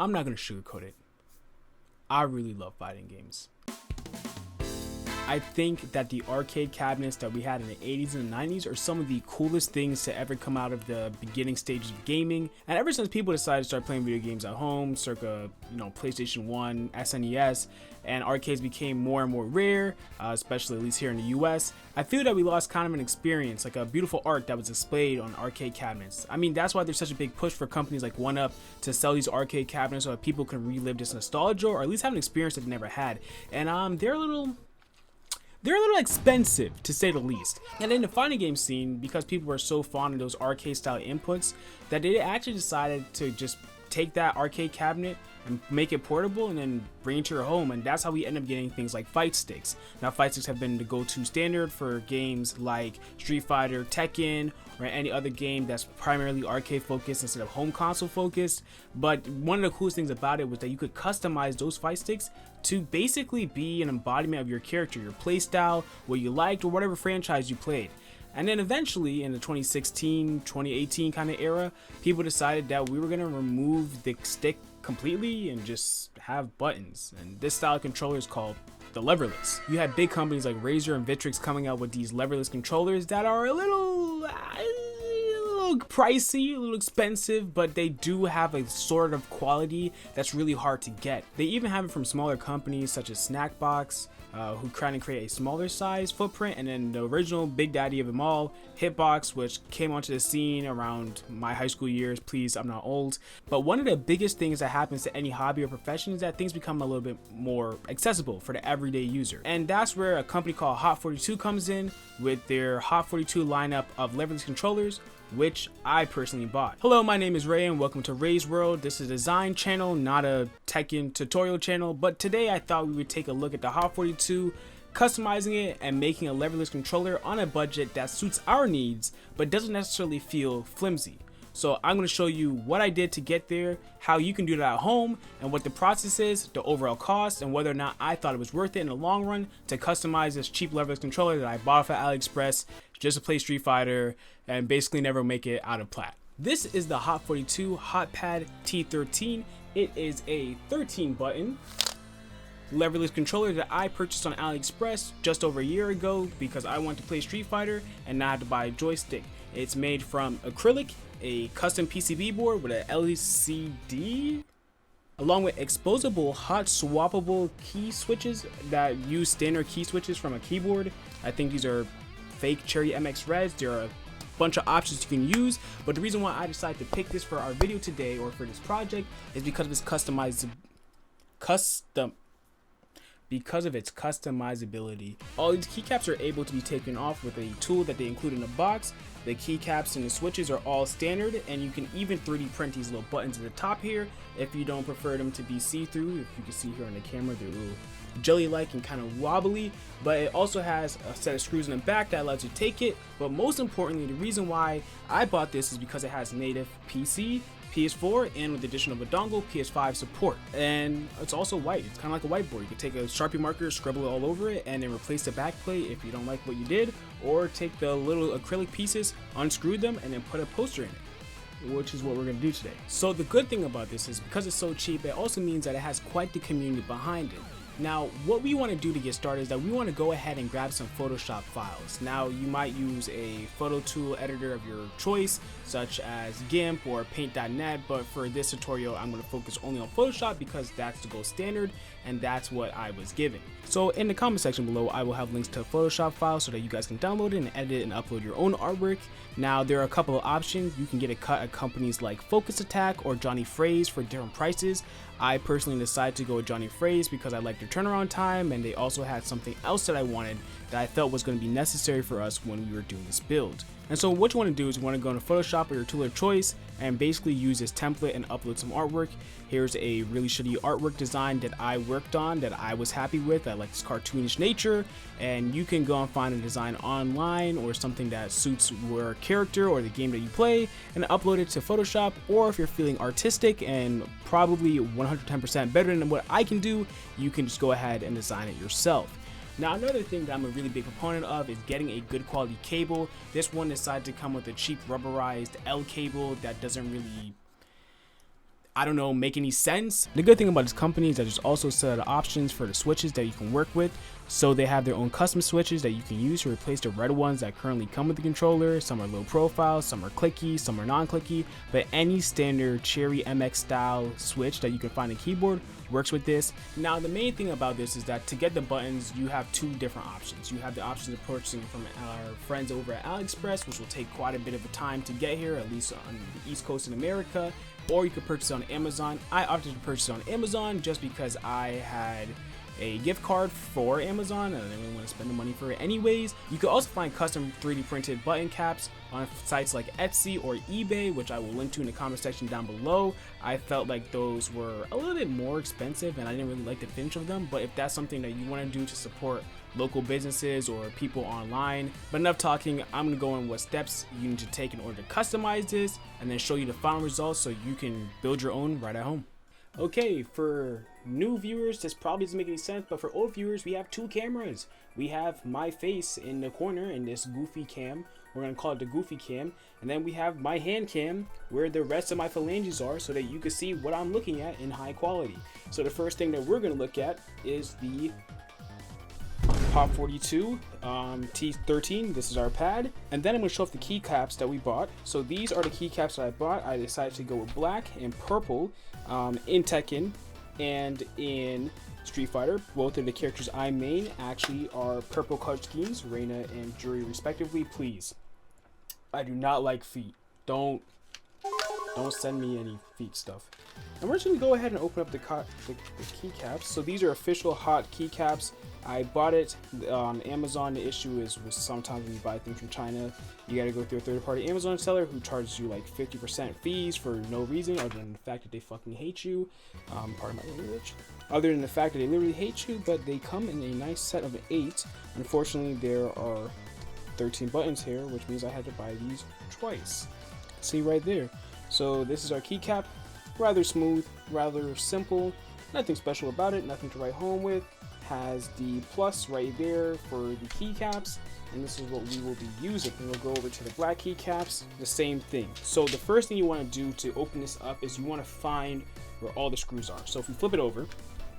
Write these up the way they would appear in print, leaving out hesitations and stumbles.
I'm not going to sugarcoat it. I really love fighting games. I think that the arcade cabinets that we had in the 80s and the 90s are some of the coolest things to ever come out of the beginning stages of gaming. And ever since people decided to start playing video games at home, circa, PlayStation 1, SNES, and arcades became more and more rare, especially at least here in the US, I feel that we lost kind of an experience, like a beautiful art that was displayed on arcade cabinets. I mean, that's why there's such a big push for companies like 1UP to sell these arcade cabinets so that people can relive this nostalgia or at least have an experience that they never had. And they're a little expensive, to say the least. And in the fighting game scene, because people were so fond of those arcade style inputs, that they actually decided to just take that arcade cabinet and make it portable and then bring it to your home, and that's how we end up getting things like Fightsticks. Now, Fightsticks have been the go-to standard for games like Street Fighter, Tekken, or any other game that's primarily arcade focused instead of home console focused. But one of the coolest things about it was that you could customize those Fightsticks to basically be an embodiment of your character, your playstyle, what you liked, or whatever franchise you played. And then eventually in the 2016, 2018 kind of era, people decided that we were going to remove the stick completely and just have buttons. And this style of controller is called the leverless. You had big companies like Razer and Victrix coming out with these leverless controllers that are a little pricey, a little expensive, but they do have a sort of quality that's really hard to get. They even have it from smaller companies such as Snackbox, who kind of create a smaller size footprint, and then the original big daddy of them all, Hitbox, which came onto the scene around my high school years. Please, I'm not old. But one of the biggest things that happens to any hobby or profession is that things become a little bit more accessible for the everyday user. And that's where a company called Hot 42 comes in with their Hot 42 lineup of leverless controllers, which I personally bought. Hello, my name is Ray and welcome to Ray's World. This is a design channel, not a Tekken tutorial channel, but today I thought we would take a look at the Hot 42, customizing it and making a leverless controller on a budget that suits our needs but doesn't necessarily feel flimsy. So I'm going to show you what I did to get there, how you can do that at home, and what the process is, the overall cost, and whether or not I thought it was worth it in the long run to customize this cheap leverless controller that I bought off at AliExpress just to play Street Fighter and basically never make it out of plat. This is the Hot 42 Hotpad T13. It is a 13 button leverless controller that I purchased on AliExpress just over a year ago because I wanted to play Street Fighter and not have to buy a joystick. It's made from acrylic, a custom PCB board with an LCD, along with exposable hot swappable key switches that use standard key switches from a keyboard. I think these are fake Cherry MX Reds. There are a bunch of options you can use, but the reason why I decided to pick this for our video today, or for this project, is because of its customizability. All these keycaps are able to be taken off with a tool that they include in the box. The keycaps and the switches are all standard, and you can even 3D print these little buttons at the top here if you don't prefer them to be see-through. If you can see here on the camera, they're a little jelly-like and kind of wobbly, but it also has a set of screws in the back that allows you to take it. But most importantly, the reason why I bought this is because it has native PC, PS4, and with the addition of a dongle, PS5 support. And it's also white. It's kind of like a whiteboard. You can take a Sharpie marker, scribble it all over it, and then replace the backplate if you don't like what you did, or take the little acrylic pieces, unscrew them, and then put a poster in it, which is what we're going to do today. So the good thing about this is because it's so cheap, it also means that it has quite the community behind it. Now, what we want to do to get started is that we want to go ahead and grab some Photoshop files. Now, you might use a photo tool editor of your choice, such as GIMP or Paint.net, but for this tutorial, I'm going to focus only on Photoshop because that's the gold standard, and that's what I was given. So in the comment section below, I will have links to Photoshop files so that you guys can download it and edit it and upload your own artwork. Now, there are a couple of options. You can get a cut at companies like Focus Attack or Johnny Phrase for different prices. I personally decided to go with Johnny Phrase because I like their turnaround time, and they also had something else that I wanted that I felt was going to be necessary for us when we were doing this build. And so what you want to do is you want to go into Photoshop or your tool of choice and basically use this template and upload some artwork. Here's a really shitty artwork design that I worked on that I was happy with. I like this cartoonish nature, and you can go and find a design online or something that suits your character or the game that you play and upload it to Photoshop. Or if you're feeling artistic and probably 110% better than what I can do, you can just go ahead and design it yourself. Now, another thing that I'm a really big proponent of is getting a good quality cable. This one decided to come with a cheap rubberized L cable that doesn't really, I don't know, make any sense. The good thing about this company is that there's also a set of options for the switches that you can work with. So they have their own custom switches that you can use to replace the red ones that currently come with the controller. Some are low profile, some are clicky, some are non-clicky, but any standard Cherry MX style switch that you can find in keyboard works with this. Now the main thing about this is that to get the buttons, you have two different options. You have the option of purchasing from our friends over at AliExpress, which will take quite a bit of a time to get here, at least on the East Coast in America, or you could purchase it on Amazon. I opted to purchase it on Amazon just because I had a gift card for Amazon and I didn't really want to spend the money for it anyways. You can also find custom 3D printed button caps on sites like Etsy or eBay, which I will link to in the comment section down below. I felt like those were a little bit more expensive and I didn't really like the finish of them, but if that's something that you want to do to support local businesses or people online. But enough talking, I'm going to go on what steps you need to take in order to customize this and then show you the final results so you can build your own right at home. Okay, for new viewers, this probably doesn't make any sense, but for old viewers, we have two cameras. We have my face in the corner in this goofy cam. We're going to call it the goofy cam. And then we have my hand cam where the rest of my phalanges are so that you can see what I'm looking at in high quality. So the first thing that we're going to look at is the Pop 42 T13. This is our pad, and then I'm going to show off the keycaps that we bought. So these are the keycaps that I bought. I decided to go with black and purple in Tekken and in Street Fighter. Both of the characters I main actually are purple color schemes, Reina and Juri respectively. Please, I do not like feet. Don't send me any feet stuff. And we're just going to go ahead and open up the keycaps. So these are official hot keycaps. I bought it on Amazon. The issue is with sometimes when you buy things from China, you got to go through a third-party Amazon seller who charges you like 50% fees for no reason other than the fact that they fucking hate you. Pardon my language. Other than the fact that they literally hate you, but they come in a nice set of 8. Unfortunately, there are 13 buttons here, which means I had to buy these twice. See right there. So this is our keycap. Rather smooth, rather simple. Nothing special about it. Nothing to write home with. Has the plus right there for the keycaps, and this is what we will be using. And we'll go over to the black keycaps, the same thing. So the first thing you want to do to open this up is you want to find where all the screws are. So if we flip it over,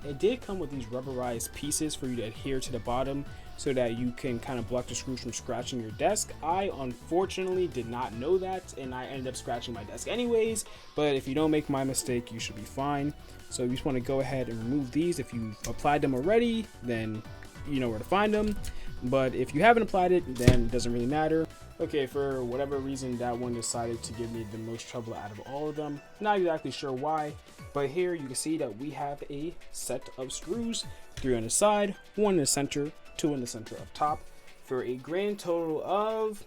it did come with these rubberized pieces for you to adhere to the bottom so that you can kind of block the screws from scratching your desk. I unfortunately did not know that, and I ended up scratching my desk anyways, but if you don't make my mistake, you should be fine. So you just want to go ahead and remove these. If you've applied them already, then you know where to find them, but if you haven't applied it, then it doesn't really matter. Okay, for whatever reason, that one decided to give me the most trouble out of all of them. Not exactly sure why, but here you can see that we have a set of screws, 3 on the side, 1 in the center, 2 in the center up top, for a grand total of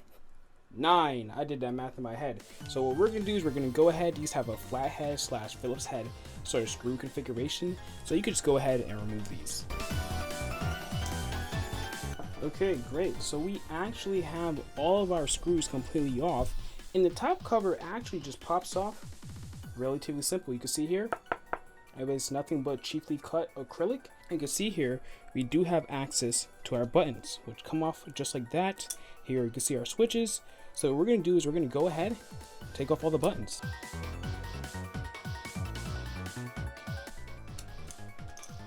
9. I did that math in my head. So what we're going to do is we're going to go ahead. These have a flathead / Phillips head sort of screw configuration, so you could just go ahead and remove these. Okay, great. So we actually have all of our screws completely off, and the top cover actually just pops off. Relatively simple. You can see here, it's nothing but cheaply cut acrylic. You can see here, we do have access to our buttons, which come off just like that. Here you can see our switches. So what we're going to do is we're going to go ahead, take off all the buttons.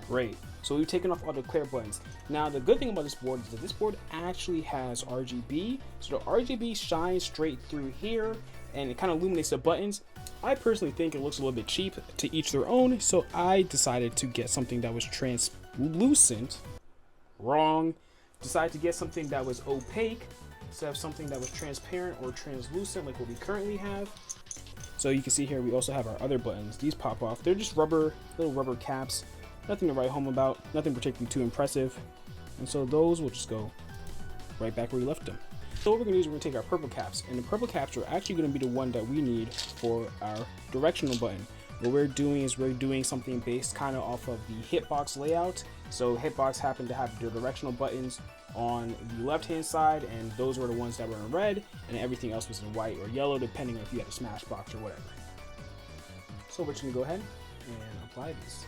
Great. So we've taken off all the clear buttons. Now the good thing about this board is that this board actually has RGB. So the RGB shines straight through here and it kind of illuminates the buttons. I personally think it looks a little bit cheap, to each their own, so I decided to get something that was translucent. Wrong. Decided to get something that was opaque instead of something that was transparent or translucent like what we currently have. So you can see here we also have our other buttons. These pop off. They're just rubber, little rubber caps. Nothing to write home about, nothing particularly too impressive. And so those will just go right back where we left them. So what we're going to do is we're going to take our purple caps, and the purple caps are actually going to be the one that we need for our directional button. What we're doing is we're doing something based kind of off of the hitbox layout. So hitbox happened to have the directional buttons on the left hand side, and those were the ones that were in red, and everything else was in white or yellow depending on if you had a smash box or whatever. So we're just going to go ahead and apply these.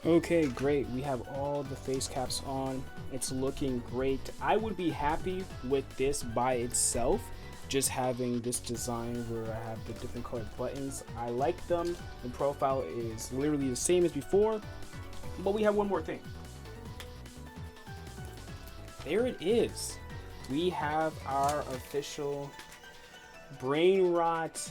Okay, great. We have all the face caps on. It's looking great. I would be happy with this by itself, just having this design where I have the different colored buttons. I like them. The profile is literally the same as before, but we have one more thing. There it is. We have our official brain rot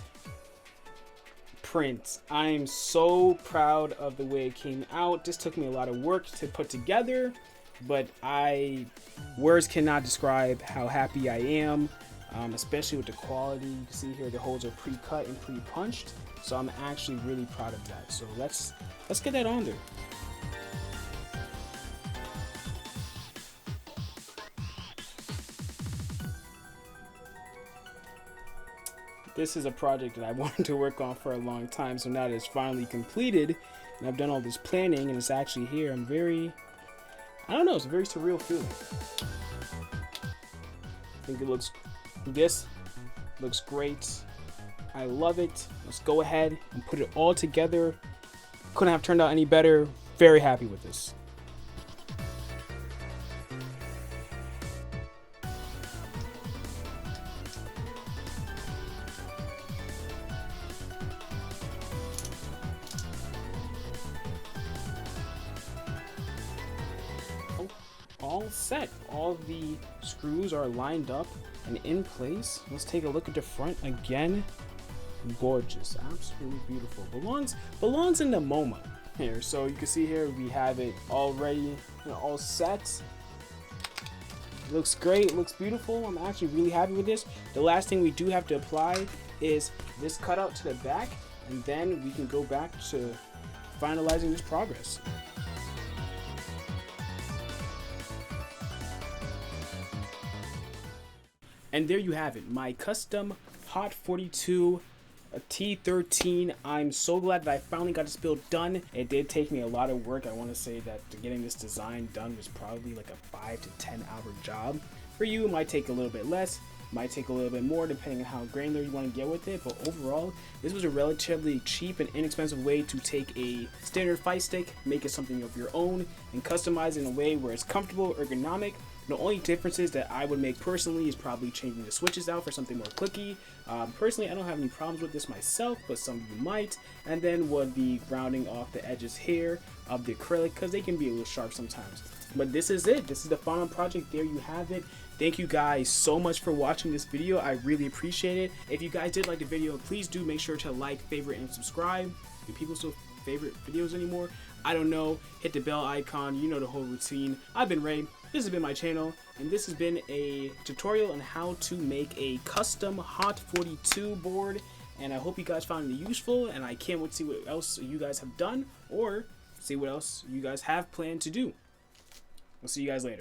print. I'm so proud of the way it came out. This took me a lot of work to put together, but words cannot describe how happy I am, especially with the quality. You can see here the holes are pre-cut and pre-punched, so I'm actually really proud of that. So let's get that on there. This is a project that I wanted to work on for a long time, so now that it's finally completed and I've done all this planning and it's actually here, I don't know, it's a very surreal feeling. I think this looks great. I love it. Let's go ahead and put it all together. Couldn't have turned out any better. Very happy with this. All set. All the screws are lined up and in place. Let's take a look at the front again. Gorgeous, absolutely beautiful. Belongs in the MoMA here. So you can see here we have it already, all set. Looks great, looks beautiful. I'm actually really happy with this. The last thing we do have to apply is this cutout to the back, and then we can go back to finalizing this progress. And there you have it, my custom Hot 42 T13. I'm so glad that I finally got this build done. It did take me a lot of work. I want to say that getting this design done was probably like a 5 to 10 hour job. For you, it might take a little bit less, might take a little bit more depending on how granular you want to get with it. But overall, this was a relatively cheap and inexpensive way to take a standard fight stick, make it something of your own, and customize it in a way where it's comfortable, ergonomic. The only differences that I would make personally is probably changing the switches out for something more clicky. Personally, I don't have any problems with this myself, but some of you might. And then would be rounding off the edges here of the acrylic, because they can be a little sharp sometimes. But this is it. This is the final project. There you have it. Thank you guys so much for watching this video. I really appreciate it. If you guys did like the video, please do make sure to like, favorite, and subscribe. Do people still favorite videos anymore? I don't know. Hit the bell icon. You know the whole routine. I've been Ray. This has been my channel, and this has been a tutorial on how to make a custom Hot 42 board, and I hope you guys found it useful, and I can't wait to see what else you guys have done or see what else you guys have planned to do. We'll see you guys later.